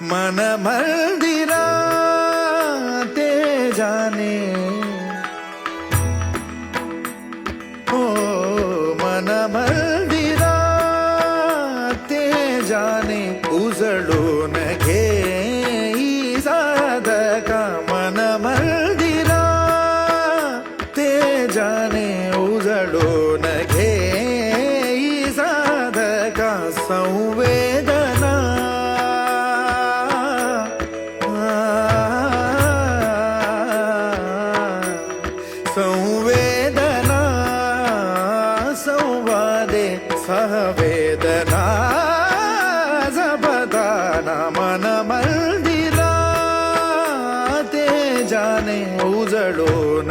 मन मंदिरा ते जाने हो मन मंदिरा ते जाने उजळून घे साधका मन मंदिरा ते जाने उजळून घे साधका संवेदना संवेदना संवादे सहवेदना जबदाना मन मंदिरा ते जाने उजळून